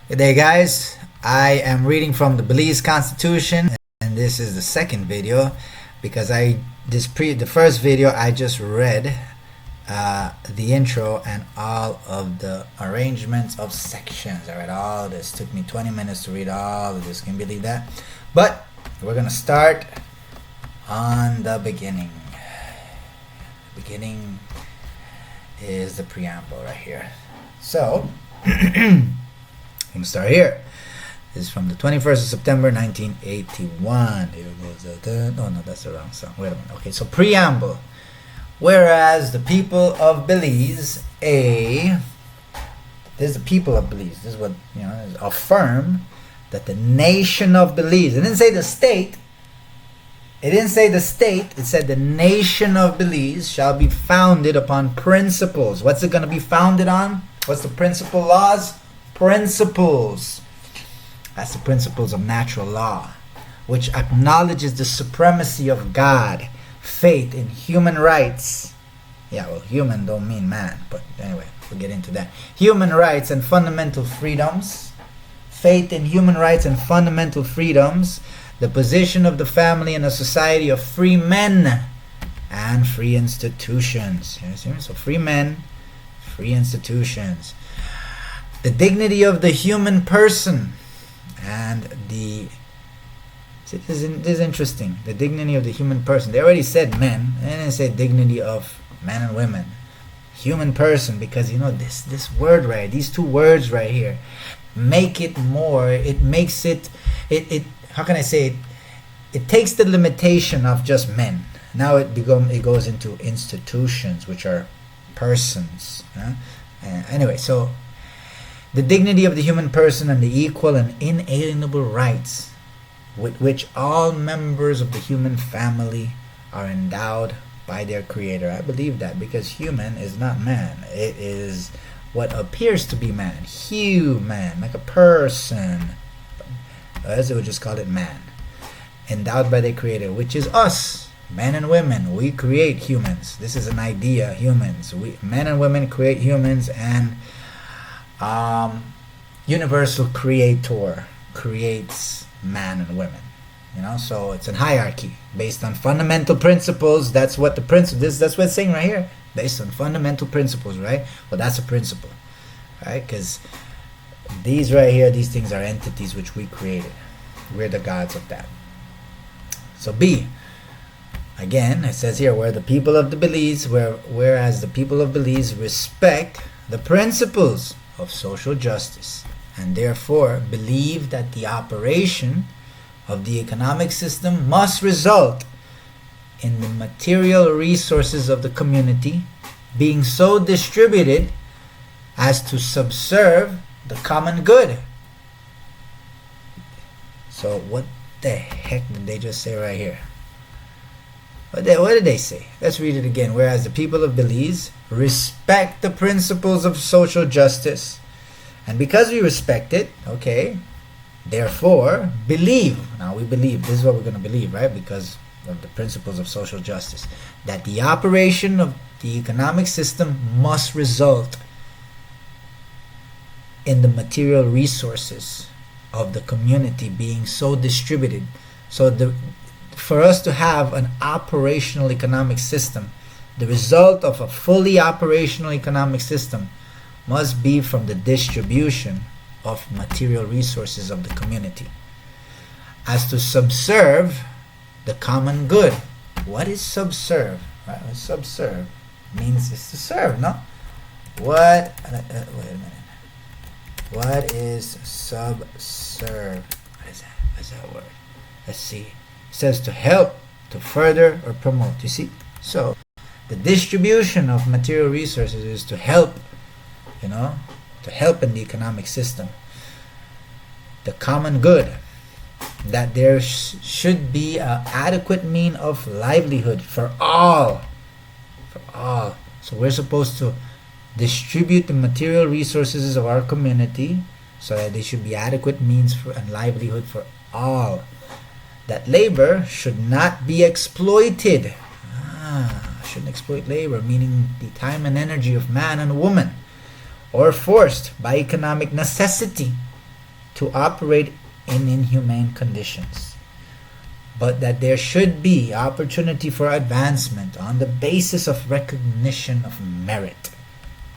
Good day, guys. I am reading from the Belize Constitution, and this is the second video because the first video I just read the intro and all of the arrangements of sections. I read all of this. Took me 20 minutes to read all of this. Can you believe that? But we're gonna start on the beginning. The beginning is the preamble right here. So I'm gonna start here. This is from the 21st of September 1981. Here goes oh no, that's the wrong song. Wait a minute. Okay, so preamble. Whereas the people of Belize, this is the people of Belize. This is what affirm that the nation of Belize. It didn't say the state. It didn't say the state. It said the nation of Belize shall be founded upon principles. What's it going to be founded on? What's the principle laws? Principles. That's the principles of natural law, which acknowledges the supremacy of God, faith in human rights. Yeah, well, human don't mean man, but anyway, we'll get into that. Human rights and fundamental freedoms. Faith in human rights and fundamental freedoms. The position of the family in a society of free men and free institutions. So free men, free institutions. The dignity of the human person and this is interesting. The dignity of the human person. They already said men. They didn't say dignity of men and women. Human person, because this word right, these two words right here, make it more. It makes it. How can I say it? It takes the limitation of just men. Now it goes into institutions, which are persons. Anyway, so the dignity of the human person and the equal and inalienable rights with which all members of the human family are endowed by their creator. I believe that, because human is not man. It is what appears to be man. Human, like a person. As they would just call it man. Endowed by their creator, which is us. Men and women, we create humans. This is an idea, humans. Men and women create humans, and universal creator creates man and women. So it's a hierarchy based on fundamental principles. That's what the principle. That's what it's saying right here. Based on fundamental principles, right? Well, that's a principle, right? Because these right here, these things are entities which we created. We're the gods of that. So B, again, it says here, whereas the people of Belize respect the principles of social justice and therefore believe that the operation of the economic system must result in the material resources of the community being so distributed as to subserve the common good. So what the heck did they just say right here? What did they say? Let's read it again. Whereas the people of Belize respect the principles of social justice, and because we respect it, therefore believe. Now we believe. This is what we're going to believe, right? Because of the principles of social justice, that the operation of the economic system must result in the material resources of the community being so distributed. So for us to have an operational economic system, the result of a fully operational economic system must be from the distribution of material resources of the community as to subserve the common good. What is subserve? Right? Subserve means it's to serve, no? Wait a minute. What is subserve? What is that? What's that word? Let's see. It says to help, to further, or promote. You see? So the distribution of material resources is to help, to help in the economic system. The common good. That there should be an adequate mean of livelihood for all. For all. So we're supposed to distribute the material resources of our community so that there should be adequate means for and livelihood for all. That labor should not be exploited. Shouldn't exploit labor, meaning the time and energy of man and woman, or forced by economic necessity to operate in inhumane conditions, but that there should be opportunity for advancement on the basis of recognition of merit.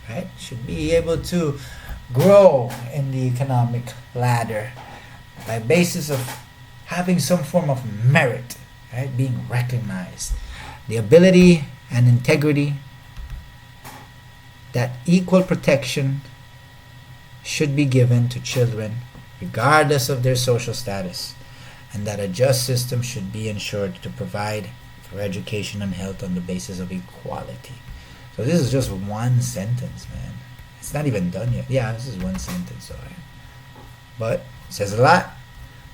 Right? Should be able to grow in the economic ladder by basis of having some form of merit, right? Being recognized. The ability and integrity, that equal protection should be given to children regardless of their social status, and that a just system should be ensured to provide for education and health on the basis of equality. So this is just one sentence, man. It's not even done yet. Yeah, this is one sentence, alright. But it says a lot.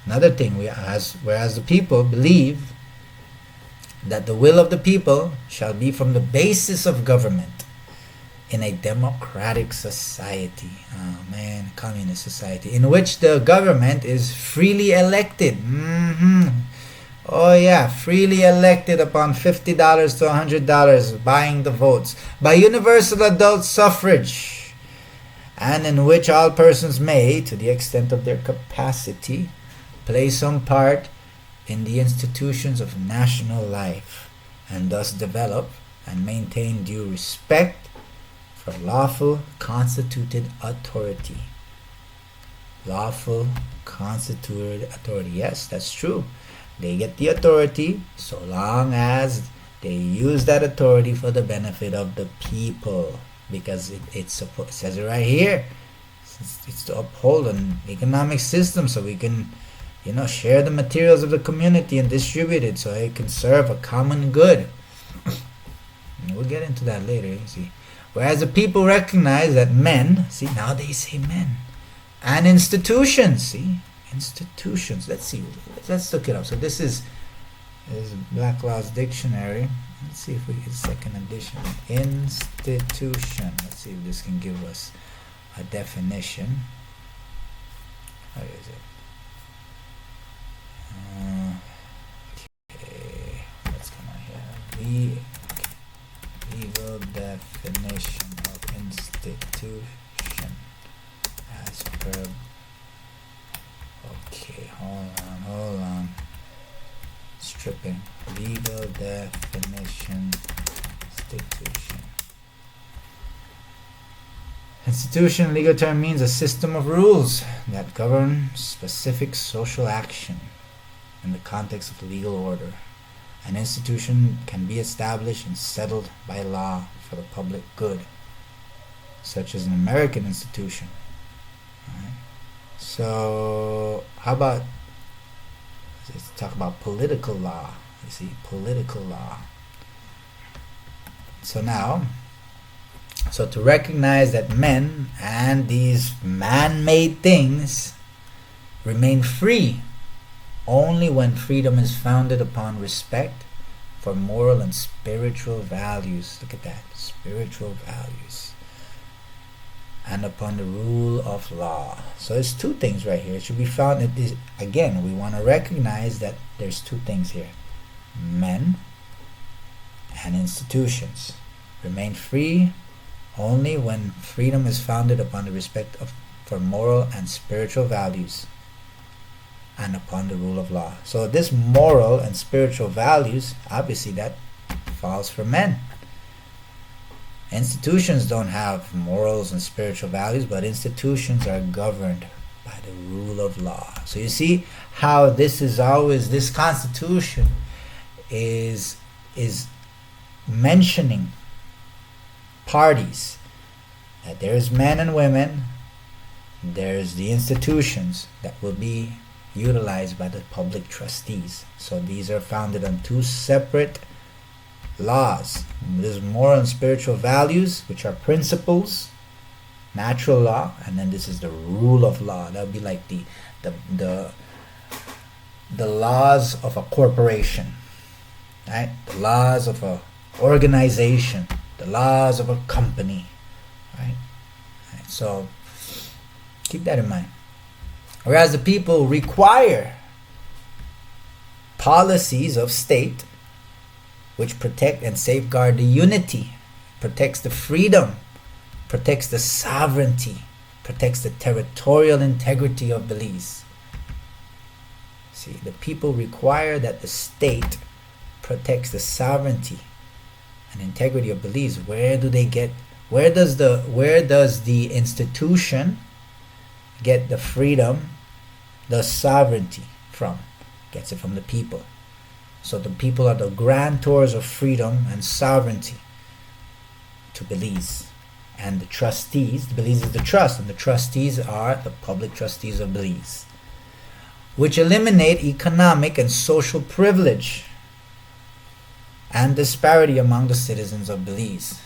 Another thing, whereas the people believe that the will of the people shall be from the basis of government in a democratic society. Oh man, communist society, in which the government is freely elected. Oh yeah, freely elected upon $50 to $100, buying the votes, by universal adult suffrage, and in which all persons may, to the extent of their capacity, play some part in the institutions of national life, and thus develop and maintain due respect for lawful constituted authority. Lawful constituted authority. Yes, that's true. They get the authority so long as they use that authority for the benefit of the people, because it says it right here. It's to uphold an economic system so we can, share the materials of the community and distribute it so it can serve a common good. We'll get into that later, you see. Whereas the people recognize that men, see, now they say men, and institutions, see, institutions. Let's look it up. So this is Black Law's Dictionary. Let's see if we get second edition. Institution. Let's see if this can give us a definition. Where is it? Okay, let's come on here. The legal definition of institution as per. Okay, hold on. Stripping. Legal definition. Institution. Institution, legal term, means a system of rules that govern specific social action in the context of legal order. An institution can be established and settled by law for the public good, such as an American institution. Right? So, how about, let's talk about political law. You see, political law. So to recognize that men and these man-made things remain free only when freedom is founded upon respect for moral and spiritual values. Look at that, spiritual values. And upon the rule of law. So it's two things right here. It should be found, again, we want to recognize that there's two things here. Men and institutions remain free only when freedom is founded upon the respect for moral and spiritual values and upon the rule of law. So this moral and spiritual values, obviously that falls for men. Institutions don't have morals and spiritual values, but institutions are governed by the rule of law. So you see how this Constitution is mentioning parties, that there's men and women, there's the institutions that will be utilized by the public trustees. So these are founded on two separate laws. There's moral and spiritual values, which are principles, natural law, and then this is the rule of law. That would be like the laws of a corporation, right? The laws of a organization, the laws of a company, right? So keep that in mind. Whereas the people require policies of state which protect and safeguard the unity, protects the freedom, protects the sovereignty, protects the territorial integrity of Belize. See, the people require that the state protects the sovereignty and integrity of Belize. Where does the institution get the freedom, the sovereignty from? Gets it from the people. So the people are the grantors of freedom and sovereignty to Belize. And the trustees, Belize is the trust, and the trustees are the public trustees of Belize, which eliminate economic and social privilege and disparity among the citizens of Belize.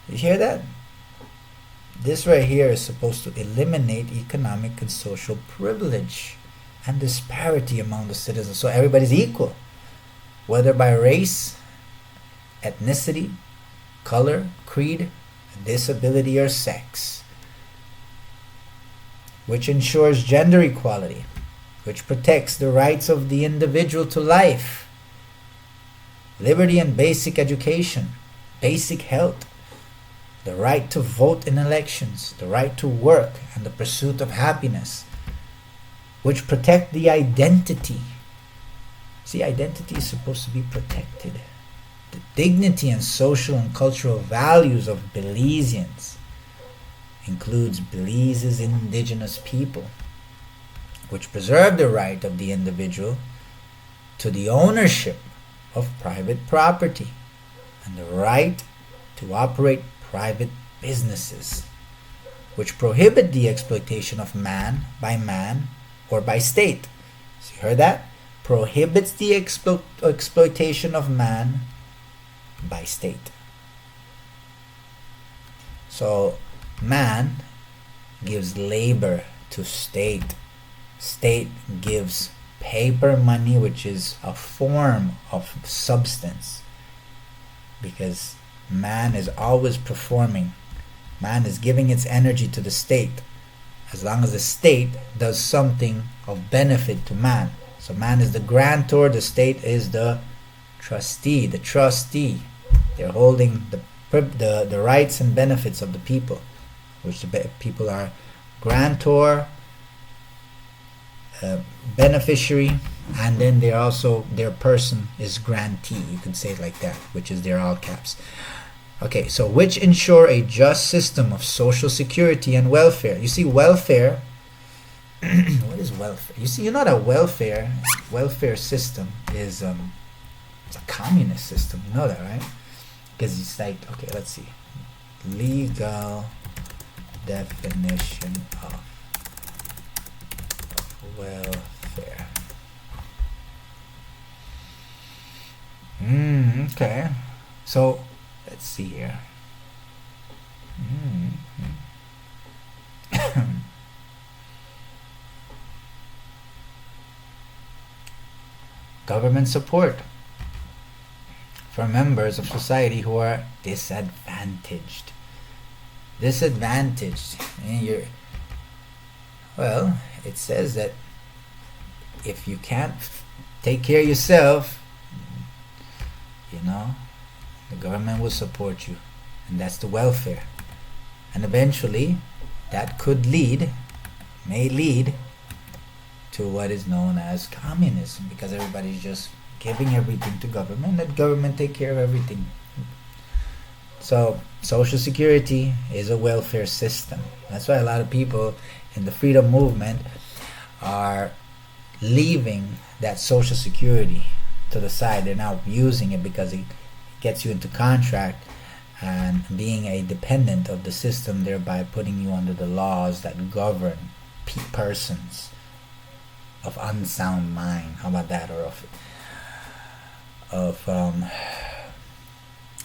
You hear that? This right here is supposed to eliminate economic and social privilege and disparity among the citizens. So everybody's equal, whether by race, ethnicity, color, creed, disability, or sex. Which ensures gender equality, which protects the rights of the individual to life, liberty and basic education, basic health, the right to vote in elections, the right to work, and the pursuit of happiness, which protect the identity. See, identity is supposed to be protected. The dignity and social and cultural values of Belizeans includes Belize's indigenous people, which preserve the right of the individual to the ownership of private property and the right to operate private businesses, which prohibit the exploitation of man or by state. So you heard that? Prohibits the exploitation of man by state. So man gives labor to state. State gives paper money, which is a form of substance, because man is always performing. Man is giving its energy to the state, as long as the state does something of benefit to man. So man is the grantor, the state is the trustee. The trustee, they're holding the rights and benefits of the people, which the people are grantor, beneficiary, and then they're also, their person is grantee. You can say it like that, which is their all caps. Okay, so which ensure a just system of social security and welfare. You see, welfare, what is welfare? You see, you know that welfare system is it's a communist system. You know that, right? Because it's like, okay, let's see. Legal definition of welfare. Okay. So let's see here. Government support for members of society who are disadvantaged. And well, it says that if you can't take care of yourself, the government will support you, and that's the welfare. And eventually that may lead to what is known as communism, because everybody's just giving everything to government, let government take care of everything. So Social Security is a welfare system. That's why a lot of people in the freedom movement are leaving that Social Security to the side. They're now using it because it gets you into contract and being a dependent of the system, thereby putting you under the laws that govern persons of unsound mind. How about that? Or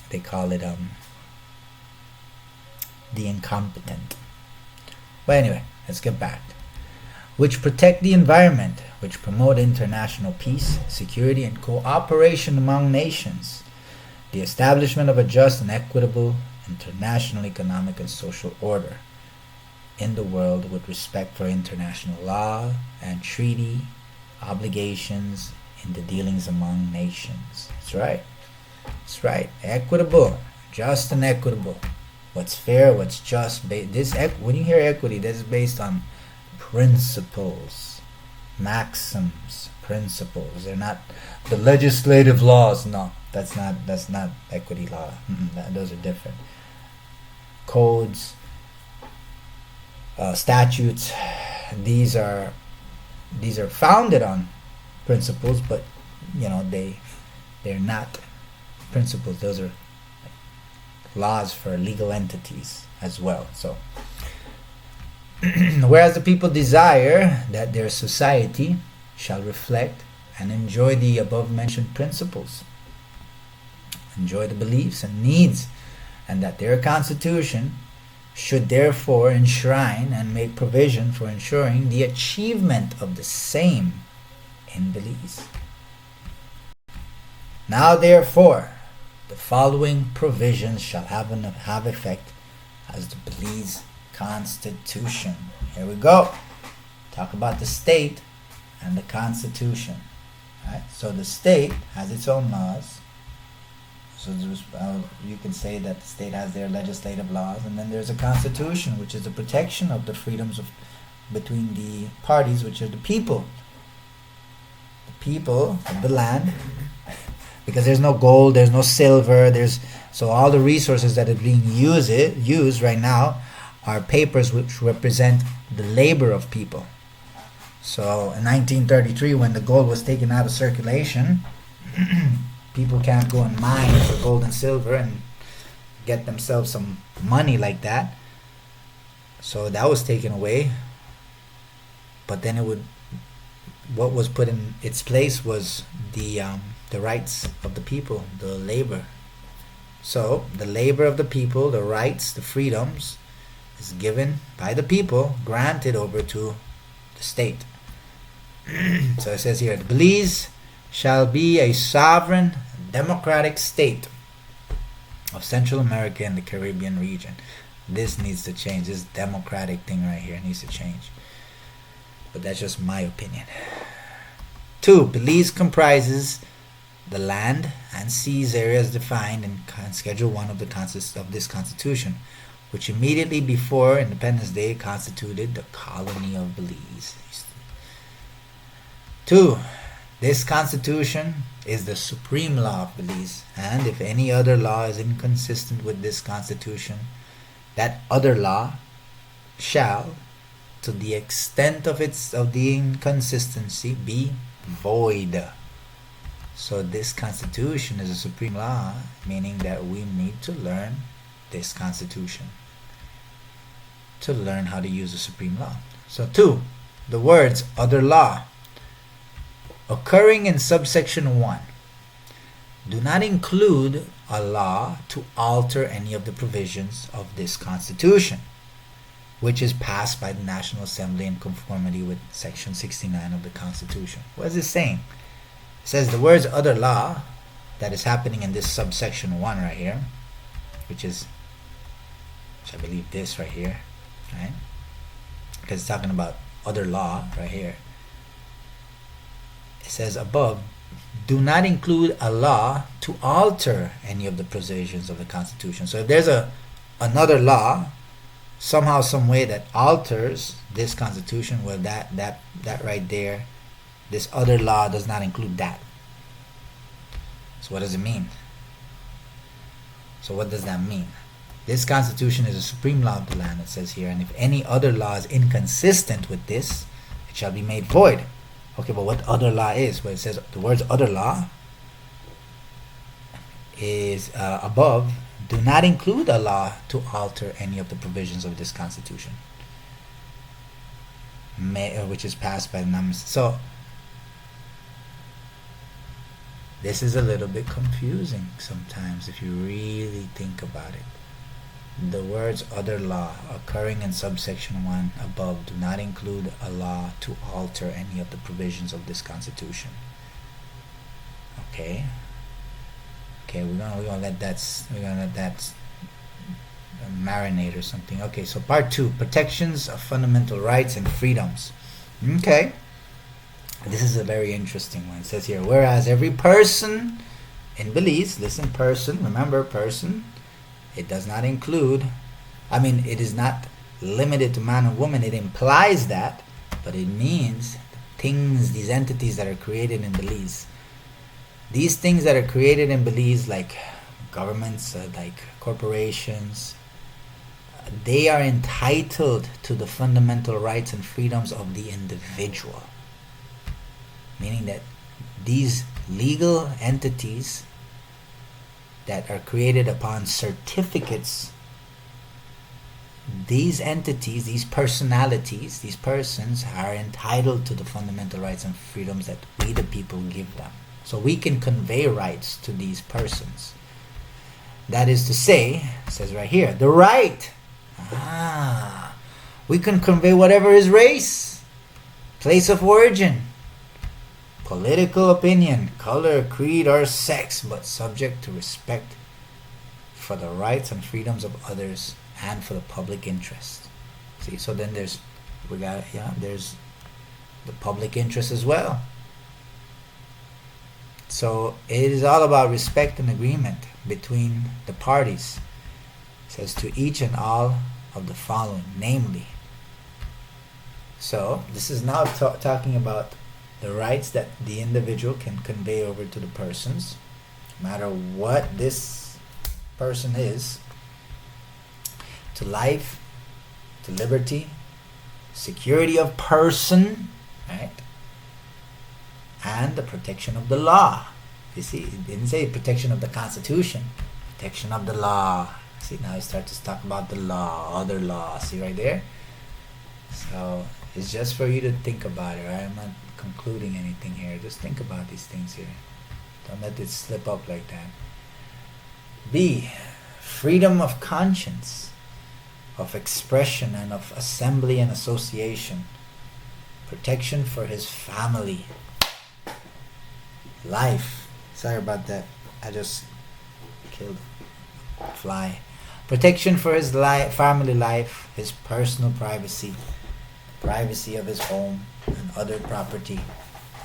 they call it the incompetent. But anyway, let's get back. Which protect the environment, which promote international peace, security, and cooperation among nations, the establishment of a just and equitable international economic and social order in the world with respect for international law and treaty obligations in the dealings among nations. That's right. Equitable, just and equitable. what's fair, what's just. When you hear equity, this is based on principles, maxims, principles. They're not the legislative laws. No, that's not equity law. Those are different. Codes, statutes. These are founded on principles, but they're not principles. Those are laws for legal entities as well. So whereas the people desire that their society shall reflect and enjoy the above mentioned principles, enjoy the beliefs and needs, and that their constitution should therefore enshrine and make provision for ensuring the achievement of the same in Belize. Now therefore, the following provisions shall have effect as the Belize Constitution. Here we go. Talk about the state and the Constitution. Right? So the state has its own laws. So you can say that the state has their legislative laws, and then there's a constitution, which is the protection of the freedoms between the parties, which are the people of the land. Because there's no gold, there's no silver, so all the resources that are being used right now are papers which represent the labor of people. So in 1933, when the gold was taken out of circulation, people can't go and mine for gold and silver and get themselves some money like that. So that was taken away. But then what was put in its place was the rights of the people, the labor. So the labor of the people, the rights, the freedoms, is given by the people, granted over to the state. So it says here, the Belize shall be a sovereign democratic state of Central America and the Caribbean region. This needs to change. This democratic thing right here needs to change. But that's just my opinion. 2. Belize comprises the land and seas areas defined in Schedule 1 of this Constitution, which immediately before Independence Day constituted the colony of Belize. 2. This Constitution is the supreme law of Belize, and if any other law is inconsistent with this Constitution, that other law shall, to the extent of the inconsistency, be void. So this Constitution is a supreme law, meaning that we need to learn this Constitution to learn how to use the supreme law. So 2. The words other law occurring in subsection 1 do not include a law to alter any of the provisions of this Constitution, which is passed by the National Assembly in conformity with Section 69 of the Constitution. What is it saying? It says the words other law that is happening in this subsection 1 right here, which I believe this right here, right? Because it's talking about other law right here. It says above, do not include a law to alter any of the provisions of the Constitution. So if there's another law, somehow, some way that alters this Constitution, well, that right there, this other law does not include that. So what does it mean? So what does that mean? This Constitution is a supreme law of the land, it says here, and if any other law is inconsistent with this, it shall be made void. Okay, but what other law is? Well, it says the words other law is above, do not include a law to alter any of the provisions of this Constitution, which is passed by the numbers. So this is a little bit confusing sometimes if you really think about it. The words other law occurring in subsection 1 above do not include a law to alter any of the provisions of this Constitution. Okay, we're gonna let that marinate or something. Okay, so part 2, protections of fundamental rights and freedoms. Okay, this is a very interesting one. It says here, whereas every person in Belize, listen, person, remember person, it does not include I mean, it is not limited to man and woman. It implies that, but it means things, these entities that are created in Belize. These things that are created in Belize, like governments, like corporations, they are entitled to the fundamental rights and freedoms of the individual. Meaning that these legal entities that are created upon certificates, these entities, these personalities, these persons are entitled to the fundamental rights and freedoms that we the people give them. So we can convey rights to these persons. That is to say, it says right here, the right. We can convey whatever is race, place of origin, political opinion, color, creed, or sex, but subject to respect for the rights and freedoms of others and for the public interest. See, so then there's the public interest as well. So it is all about respect and agreement between the parties. It says to each and all of the following, namely. So this is now talking about the rights that the individual can convey over to the persons, no matter what this person is, to life, to liberty, security of person, right? And the protection of the law. You see, it didn't say protection of the Constitution, protection of the law. See, now you start to talk about the law, other law. See right there? So it's just for you to think about it, right? I'm not concluding anything here. Just think about these things here. Don't let it slip up like that. B, freedom of conscience, of expression, and of assembly and association. Protection for his family. Life. Sorry about that. I just killed a fly. Protection for his family life, his personal privacy, privacy of his home and other property,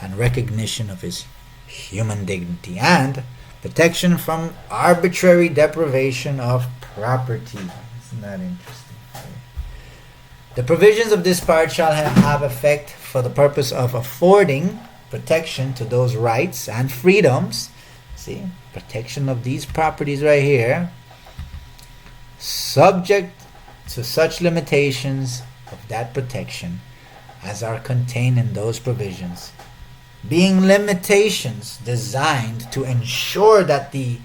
and recognition of his human dignity, and protection from arbitrary deprivation of property. Isn't that interesting? The provisions of this part shall have effect for the purpose of affording protection to those rights and freedoms. See, protection of these properties right here, subject to such limitations of that protection as are contained in those provisions, being limitations designed to ensure that the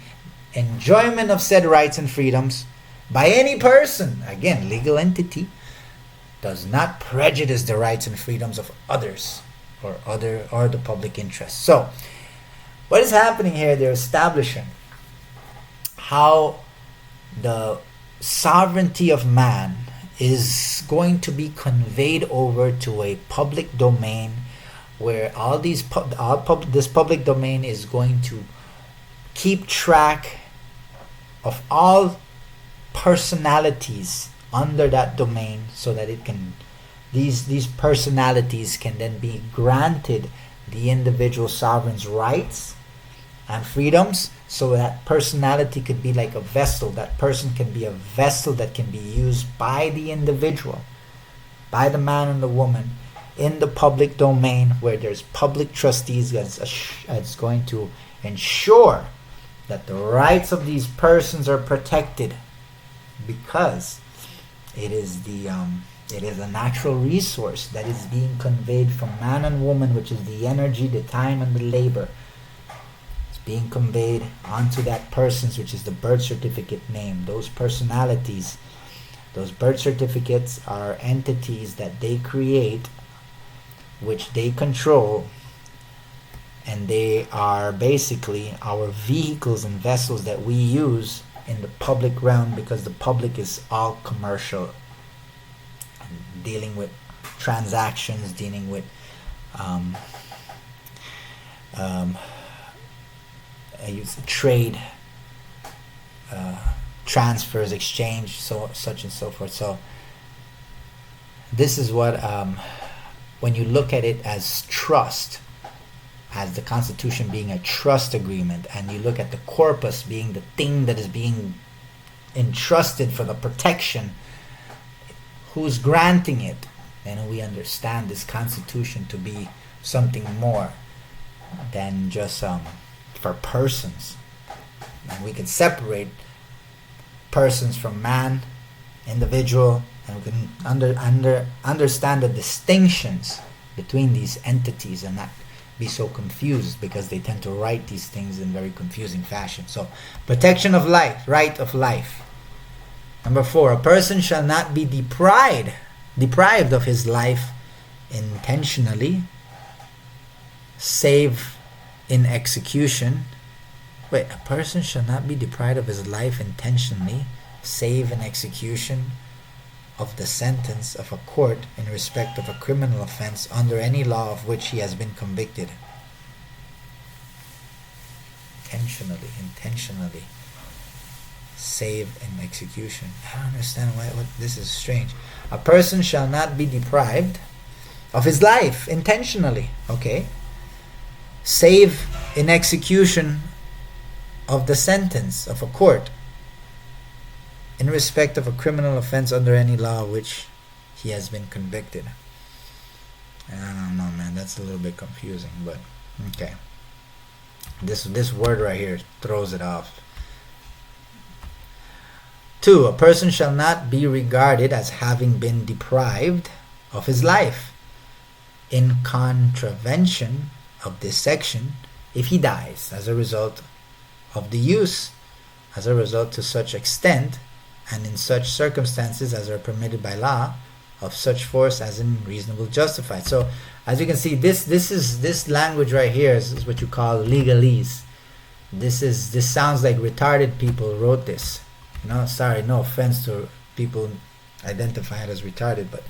enjoyment of said rights and freedoms by any person, again, legal entity, does not prejudice the rights and freedoms of others or the public interest. So, what is happening here? They're establishing how the sovereignty of man is going to be conveyed over to a public domain, where this public domain is going to keep track of all personalities under that domain, so that it can these personalities can then be granted the individual sovereign's rights and freedoms, so that personality could be like a vessel. That person can be a vessel that can be used by the individual, by the man and the woman, in the public domain, where there's public trustees that's going to ensure that the rights of these persons are protected, because it is a natural resource that is being conveyed from man and woman, which is the energy, the time, and the labor. It's being conveyed onto that person's, which is the birth certificate name. Those personalities, those birth certificates are entities that they create, which they control, and they are basically our vehicles and vessels that we use in the public realm, because the public is all commercial, dealing with transactions, dealing with trade, transfers, exchange, such and so forth. So this is what when you look at it as trust, as the Constitution being a trust agreement, and you look at the corpus being the thing that is being entrusted for the protection who's granting it, then we understand this Constitution to be something more than just for persons. And we can separate persons from man, individual, and we can understand the distinctions between these entities and not be so confused, because they tend to write these things in very confusing fashion. So, protection of life, right of life. Number 4, a person shall not be deprived of his life intentionally, save in execution. Wait, a person shall not be deprived of his life intentionally, save in execution of the sentence of a court in respect of a criminal offense under any law of which he has been convicted. Intentionally, save in execution. I don't understand what this is strange. A person shall not be deprived of his life intentionally, okay, save in execution of the sentence of a court in respect of a criminal offense under any law which he has been convicted. I don't know, man, that's a little bit confusing, but okay. This word right here throws it off. 2, a person shall not be regarded as having been deprived of his life in contravention of this section if he dies as a result of the use, as a result to such extent and in such circumstances as are permitted by law, of such force as in reasonable justified. So as you can see, this language right here is what you call legalese. This sounds like retarded people wrote this. Sorry, no offense to people identified as retarded, but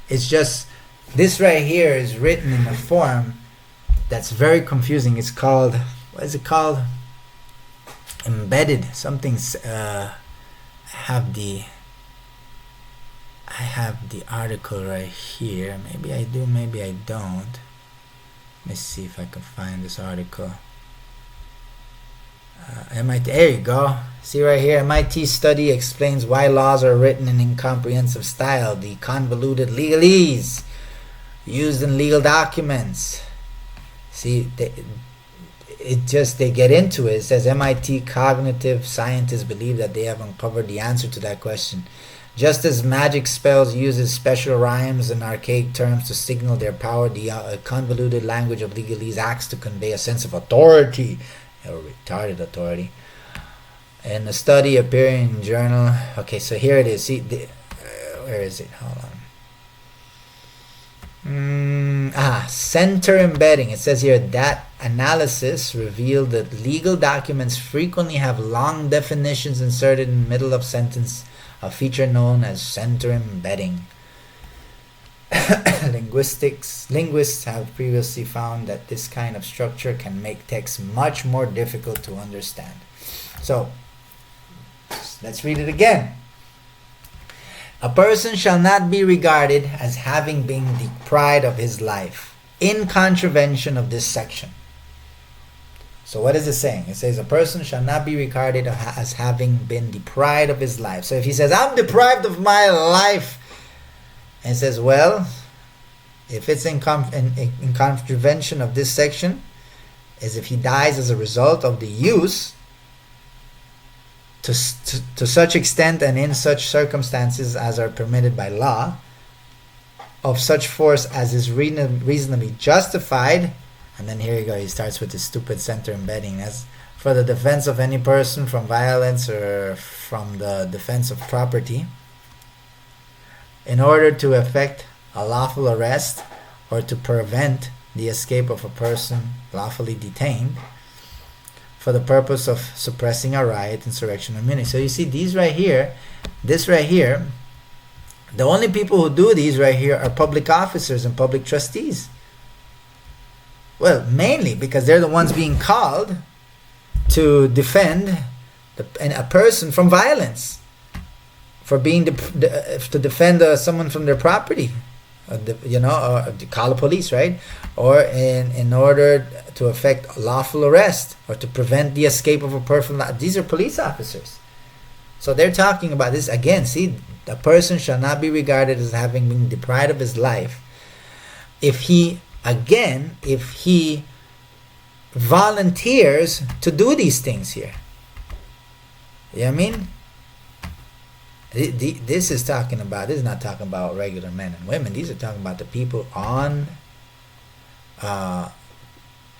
it's just, this right here is written in a form that's very confusing. It's called, what is it called? Embedded. Something's I have the article right here. Maybe I do, maybe I don't. Let me see if I can find this article. MIT, there you go. See right here, MIT study explains why laws are written in incomprehensive style. The convoluted legalese used in legal documents. See, they get into it. It says MIT cognitive scientists believe that they have uncovered the answer to that question. Just as magic spells uses special rhymes and archaic terms to signal their power, the convoluted language of legalese acts to convey a sense of authority, or retarded authority. In a study appearing in journal, okay, so here it is. See, where is it? Hold on. Center embedding. It says here that analysis revealed that legal documents frequently have long definitions inserted in the middle of sentence, a feature known as center embedding. Linguists have previously found that this kind of structure can make text much more difficult to understand. So, let's read it again. A person shall not be regarded as having been deprived of his life in contravention of this section. So what is it saying? It says a person shall not be regarded as having been deprived of his life. So if he says, I'm deprived of my life, and it says, well, if it's in contravention of this section, is if he dies as a result of the use to such extent and in such circumstances as are permitted by law, of such force as is reasonably justified. And then here you go, he starts with this stupid center embedding. As for the defense of any person from violence or from the defense of property, in order to effect a lawful arrest or to prevent the escape of a person lawfully detained for the purpose of suppressing a riot, insurrection, or mutiny. So you see these right here, this right here, the only people who do these right here are public officers and public trustees. Well, mainly because they're the ones being called to defend a person from violence, for being to defend someone from their property, or to call the police, right? Or in order to effect a lawful arrest or to prevent the escape of a person. These are police officers. So they're talking about this again. See, a person shall not be regarded as having been deprived of his life if he volunteers to do these things here. You know what I mean? This is not talking about regular men and women. These are talking about the people on, I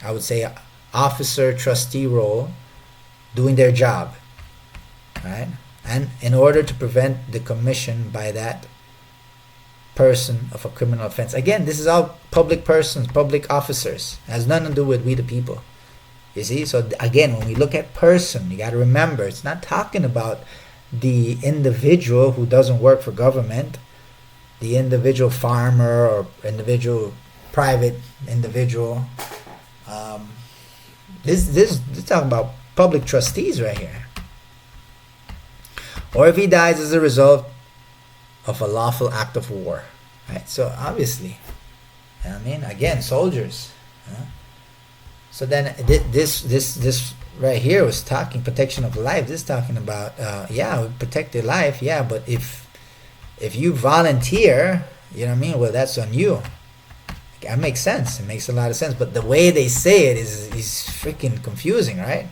would say, officer, trustee role, doing their job, right? And in order to prevent the commission by that person of a criminal offense. Again, this is all public persons, public officers. It has nothing to do with we the people. You see? So again, when we look at person, you got to remember, it's not talking about the individual who doesn't work for government, the individual farmer or individual private individual. This talking about public trustees right here. Or if he dies as a result of a lawful act of war, right? So obviously, you know what I mean, again, soldiers. So then this right here was talking protection of life. This is talking about we protect your life, but if you volunteer, you know what I mean, well, that's on you. That makes sense. It makes a lot of sense. But the way they say it is freaking confusing, right?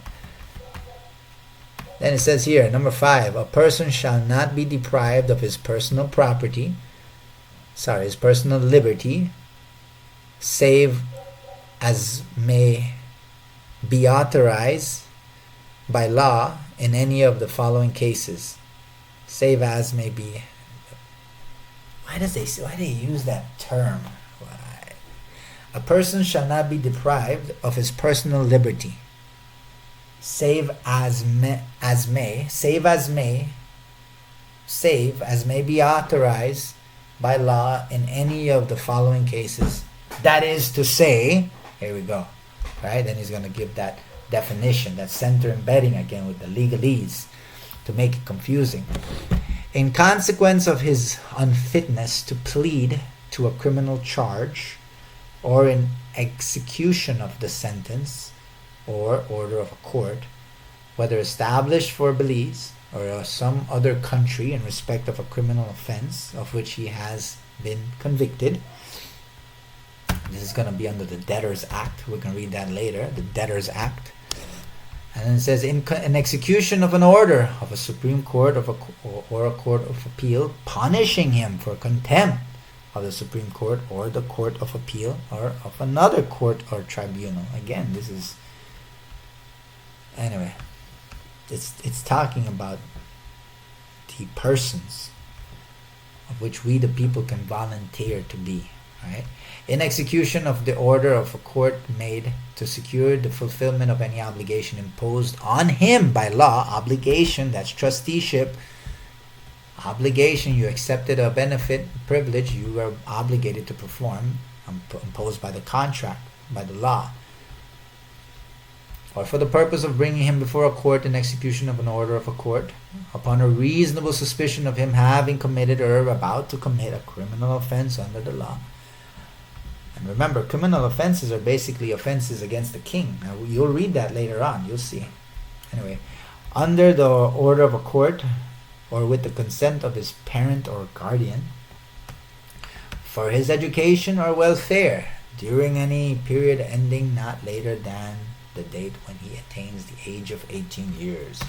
Then it says here, number 5, a person shall not be deprived of his personal liberty, save as may be authorized by law in any of the following cases. Save as may be. Why do they use that term? Why? A person shall not be deprived of his personal liberty, save as may be authorized by law in any of the following cases. That is to say, here we go, right? Then he's going to give that definition, that center embedding again with the legalese to make it confusing. In consequence of his unfitness to plead to a criminal charge, or in execution of the sentence or order of a court, whether established for Belize or some other country in respect of a criminal offense of which he has been convicted. This is going to be under the Debtors Act. We can read that later, the Debtors Act. And then it says, in execution of an order of a Supreme Court or a Court of Appeal, punishing him for contempt of the Supreme Court or the Court of Appeal or of another court or tribunal. Again, this is... Anyway, it's talking about the persons of which we the people can volunteer to be, right? In execution of the order of a court made to secure the fulfillment of any obligation imposed on him by law. Obligation, that's trusteeship. Obligation, you accepted a benefit, privilege you were obligated to perform, imposed by the contract, by the law. Or for the purpose of bringing him before a court in execution of an order of a court, upon a reasonable suspicion of him having committed or about to commit a criminal offense under the law. And remember, criminal offenses are basically offenses against the king. Now, you'll read that later on, you'll see. Anyway, under the order of a court, or with the consent of his parent or guardian, for his education or welfare, during any period ending not later than the date when he attains the age of 18 years.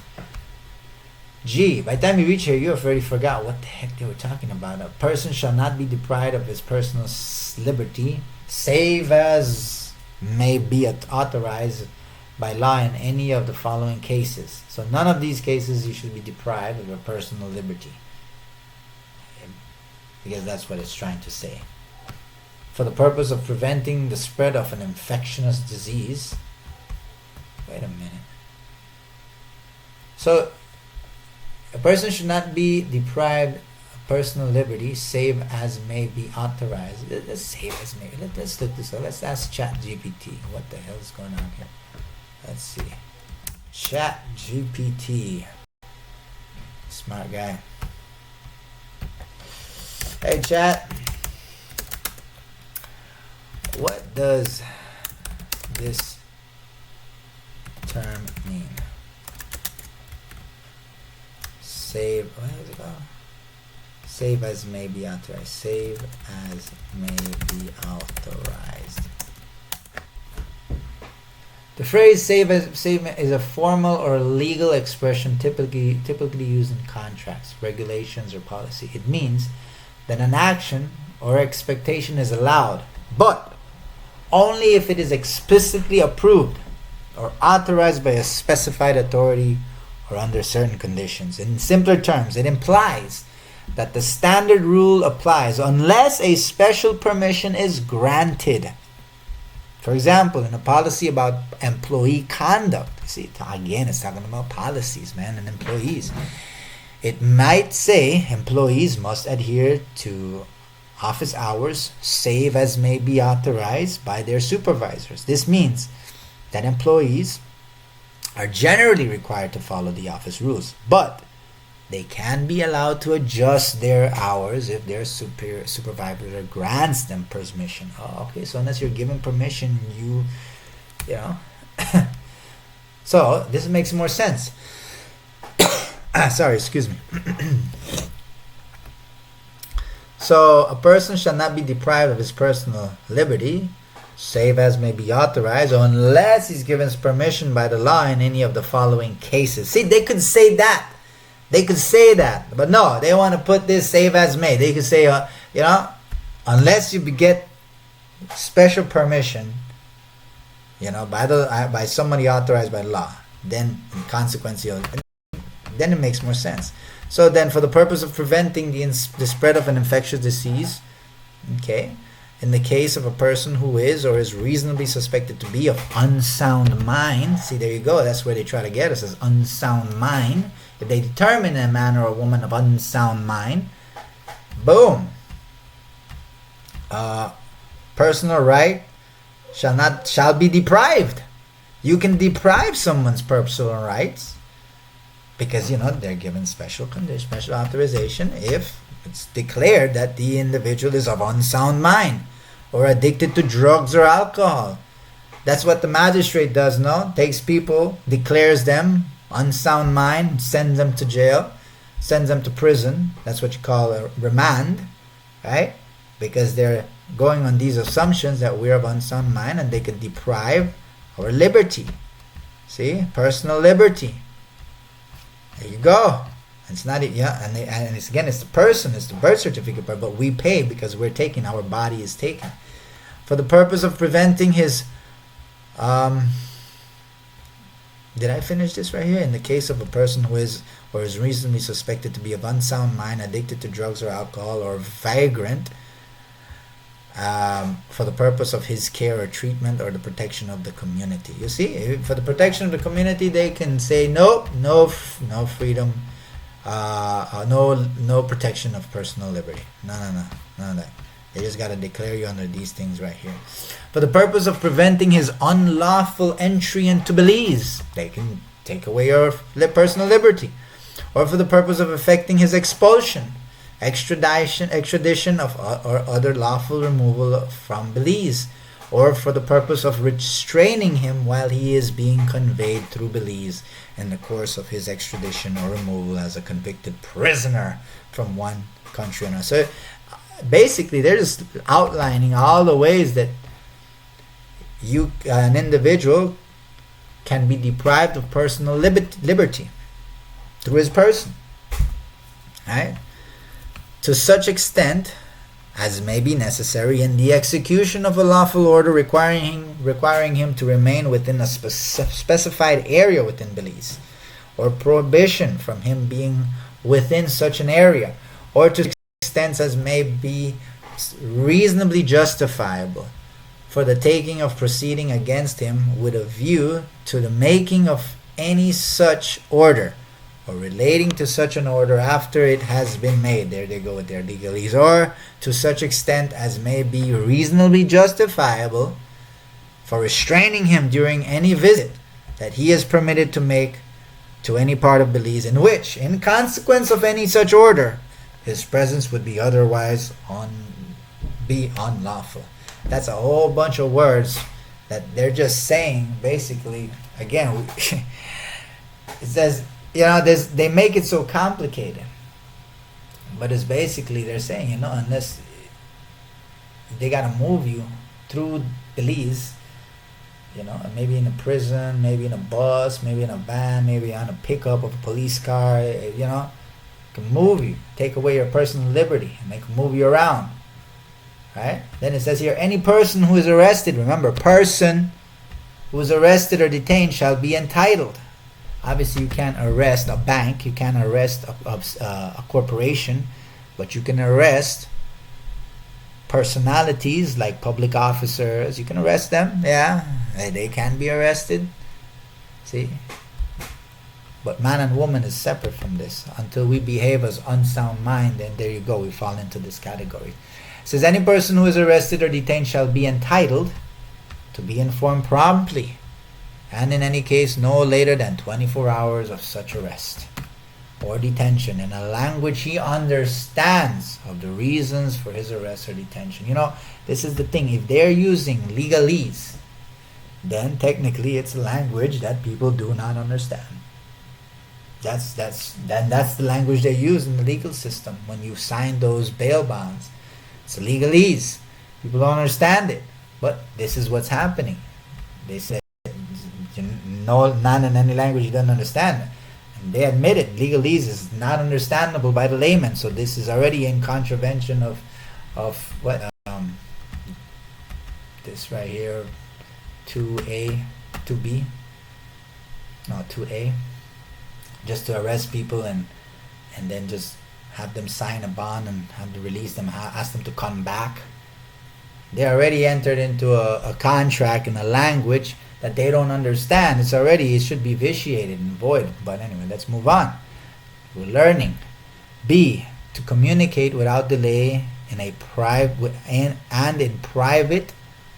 G. By the time you reach here, you have already forgot what the heck they were talking about. A person shall not be deprived of his personal liberty, save as may be authorized by law in any of the following cases. So none of these cases you should be deprived of your personal liberty. Because that's what it's trying to say. For the purpose of preventing the spread of an infectious disease. Wait a minute. So, a person should not be deprived of personal liberty, save as may be authorized. Let's save as may. Let's look this up. Let's ask ChatGPT. What the hell is going on here? Let's see. ChatGPT. Smart guy. Hey, Chat. What does this term mean? save, what is it called? Save as may be authorized. Save as may be authorized. The phrase save is a formal or legal expression typically used in contracts, regulations, or policy. It means that an action or expectation is allowed, but only if it is explicitly approved or authorized by a specified authority or under certain conditions. In simpler terms, it implies that the standard rule applies unless a special permission is granted. For example, in a policy about employee conduct, see, again, it's talking about policies, man, and employees. It might say employees must adhere to office hours, save as may be authorized by their supervisors. This means that employees are generally required to follow the office rules, but they can be allowed to adjust their hours if their supervisor grants them permission. Oh, okay, so unless you're given permission, you know. So this makes more sense. Sorry, excuse me. So a person shall not be deprived of his personal liberty, save as may be authorized, unless he's given permission by the law in any of the following cases. See, they could say that. They could say that, but no, they want to put this save as may. They could say, unless you get special permission, by somebody authorized by law, then in consequence, then it makes more sense. So then, for the purpose of preventing the spread of an infectious disease, okay, in the case of a person who is or is reasonably suspected to be of unsound mind, see, there you go, that's where they try to get us, as unsound mind. If they determine a man or a woman of unsound mind, boom, personal right shall be deprived. You can deprive someone's personal rights because they're given special authorization if it's declared that the individual is of unsound mind or addicted to drugs or alcohol. That's what the magistrate does, no? Takes people, declares them unsound mind, sends them to jail, sends them to prison. That's what you call a remand, right? Because they're going on these assumptions that we're of unsound mind and they could deprive our liberty. See? Personal liberty. There you go. It's not and it's the person, it's the birth certificate, but we pay because we're taken, our body is taken. For the purpose of preventing his did I finish this right here? In the case of a person who is or is reasonably suspected to be of unsound mind, addicted to drugs or alcohol, or vagrant, for the purpose of his care or treatment or the protection of the community. You see, for the protection of the community, they can say no freedom, no protection of personal liberty. No, none of that. They just got to declare you under these things right here. For the purpose of preventing his unlawful entry into Belize, they can take away your personal liberty. Or for the purpose of effecting his expulsion, extradition or other lawful removal from Belize. Or for the purpose of restraining him while he is being conveyed through Belize in the course of his extradition or removal as a convicted prisoner from one country or another. So basically, they're just outlining all the ways that an individual can be deprived of personal liberty through his person, right? To such extent as may be necessary in the execution of a lawful order requiring him to remain within a specified area within Belize, or prohibition from him being within such an area, or to extent as may be reasonably justifiable for the taking of proceeding against him with a view to the making of any such order or relating to such an order after it has been made. There they go with their legalese. Or to such extent as may be reasonably justifiable for restraining him during any visit that he is permitted to make to any part of Belize in which, in consequence of any such order, his presence would be otherwise be unlawful. That's a whole bunch of words that they're just saying. Basically, again, it says they make it so complicated, but it's basically they're saying, unless they gotta move you through Belize, maybe in a prison, maybe in a bus, maybe in a van, maybe on a pickup of a police car, can move you, take away your personal liberty, and they can move you around. Right? Then it says here, any person who is arrested, remember, person who is arrested or detained shall be entitled. Obviously, you can't arrest a bank, you can't arrest a corporation, but you can arrest personalities like public officers. You can arrest them, yeah, they can be arrested. See? But man and woman is separate from this. Until we behave as unsound mind, then there you go, we fall into this category. It says, any person who is arrested or detained shall be entitled to be informed promptly, and in any case no later than 24 hours of such arrest or detention in a language he understands of the reasons for his arrest or detention. This is the thing. If they're using legalese, then technically it's a language that people do not understand. That's the language they use in the legal system. When you sign those bail bonds, it's legalese. People don't understand it, but this is what's happening. They say none in any language you don't understand. And they admit it. Legalese is not understandable by the layman. So this is already in contravention of what this right here, 2A, 2B, no 2A, just to arrest people and then just have them sign a bond and have to release them, ask them to come back. They already entered into a contract in a language that they don't understand. It should be vitiated and void. But anyway, let's move on. We're learning. B, to communicate without delay in a private and in private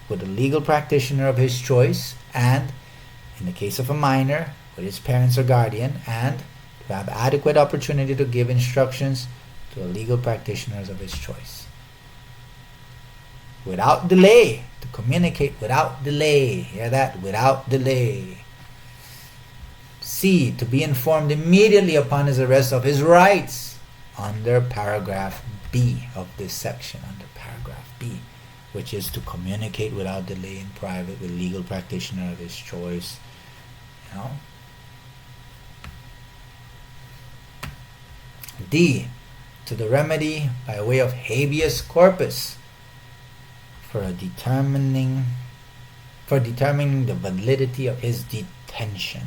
with a legal practitioner of his choice, and in the case of a minor, with his parents or guardian, and to have adequate opportunity to give instructions to a legal practitioners of his choice. Without delay, to communicate without delay. Hear that? Without delay. C, to be informed immediately upon his arrest of his rights under paragraph B of this section, under paragraph B, which is to communicate without delay in private with legal practitioner of his choice. D, to the remedy by way of habeas corpus for determining the validity of his detention.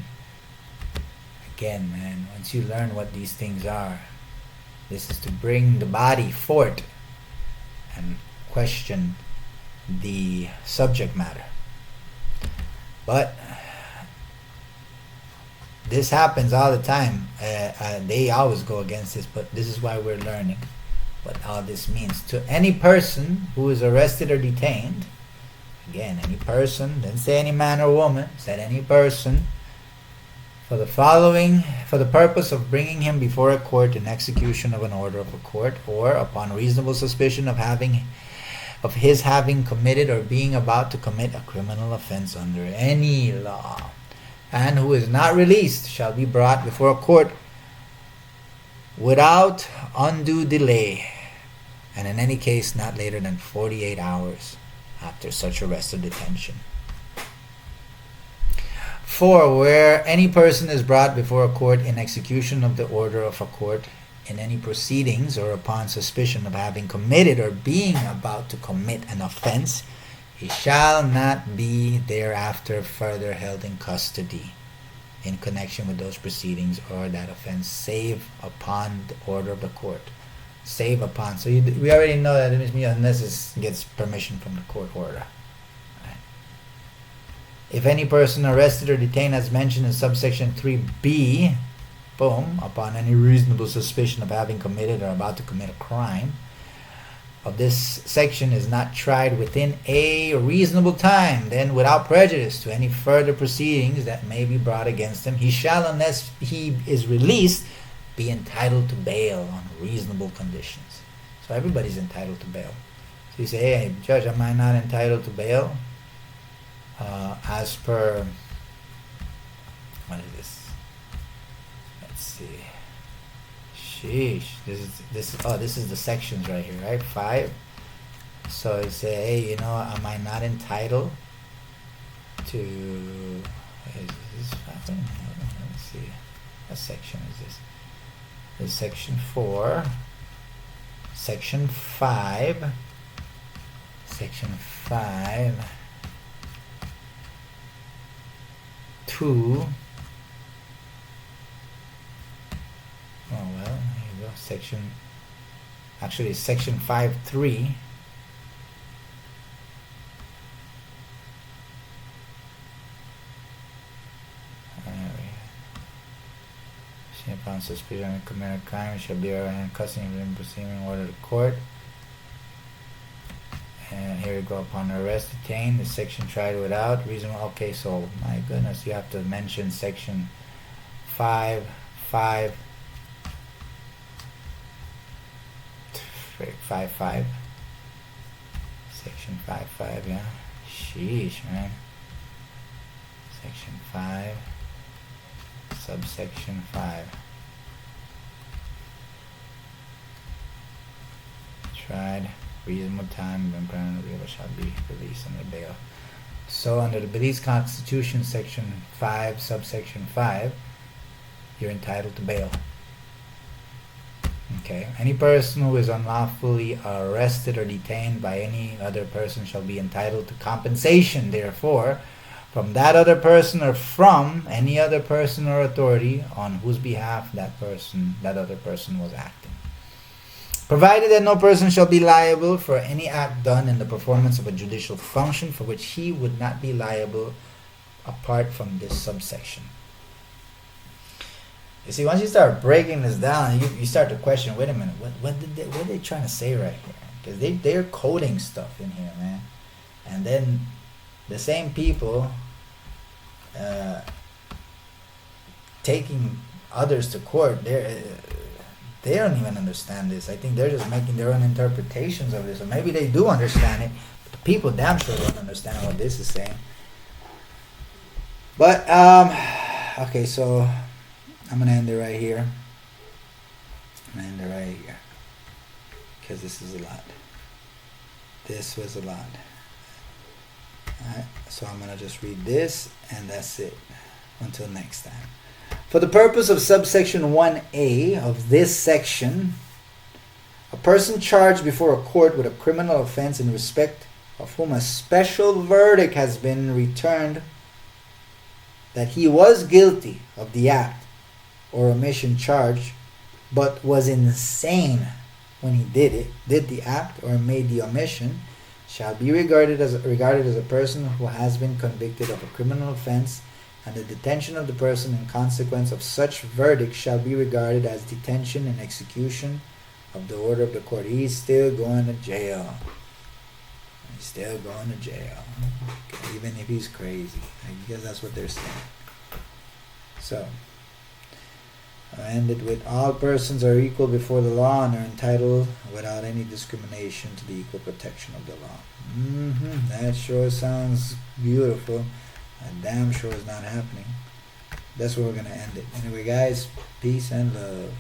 Again, man, once you learn what these things are, this is to bring the body forth and question the subject matter. But this happens all the time. They always go against this, but this is why we're learning what all this means. To any person who is arrested or detained, again, any person, didn't say any man or woman, said any person, for the purpose of bringing him before a court in execution of an order of a court, or upon reasonable suspicion of his having committed or being about to commit a criminal offense under any law, and who is not released, shall be brought before a court without undue delay, and in any case not later than 48 hours after such arrest or detention. 4. Where any person is brought before a court in execution of the order of a court in any proceedings, or upon suspicion of having committed or being about to commit an offense, he shall not be thereafter further held in custody in connection with those proceedings or that offense, save upon the order of the court. Save upon. So we already know that it means unless it gets permission from the court order. Right. If any person arrested or detained as mentioned in subsection 3b, boom, upon any reasonable suspicion of having committed or about to commit a crime of this section is not tried within a reasonable time, then without prejudice to any further proceedings that may be brought against him, he shall, unless he is released, be entitled to bail on reasonable conditions. So everybody's entitled to bail. So you say, hey, Judge, am I not entitled to bail? As per, what is this? Let's see. Sheesh. This is the sections right here, right? 5. So you say, hey, you know, am I not entitled to? Is this 5? Let me see. What section is this? This is section 4. Section 5. Section 5. 2. Oh well, here you go. Actually section 5.3. Upon suspicion of committed crime shall be in custody and proceeding order to court. And here we go. Upon arrest, detained. The section tried without reasonable. Okay, so my goodness, you have to mention section 5. Section 5, yeah. Sheesh, man. Section 5, subsection 5. Tried, reasonable time, when permanent real shall be released under bail. So under the Belize Constitution, section 5, subsection 5, you're entitled to bail. Okay. Any person who is unlawfully arrested or detained by any other person shall be entitled to compensation, therefore, from that other person or from any other person or authority on whose behalf that other person was acting. Provided that no person shall be liable for any act done in the performance of a judicial function for which he would not be liable apart from this subsection. You see, once you start breaking this down, you start to question, wait a minute, what are they trying to say right here? Because they're coding stuff in here, man. And then the same people taking others to court, they don't even understand this. I think they're just making their own interpretations of this. Or maybe they do understand it, but the people damn sure don't understand what this is saying. But, okay, so I'm going to end it right here. Because this is a lot. This was a lot. Alright, so I'm going to just read this, and that's it. Until next time. For the purpose of subsection 1A of this section, a person charged before a court with a criminal offense in respect of whom a special verdict has been returned that he was guilty of the act or omission charged, but was insane when he did the act or made the omission, shall be regarded as a person who has been convicted of a criminal offense, and the detention of the person in consequence of such verdict shall be regarded as detention and execution of the order of the court. He's still going to jail. Even if he's crazy. I guess that's what they're saying. So, I ended with all persons are equal before the law and are entitled without any discrimination to the equal protection of the law. That sure sounds beautiful. And damn sure is not happening. That's where we're going to end it. Anyway, guys, peace and love.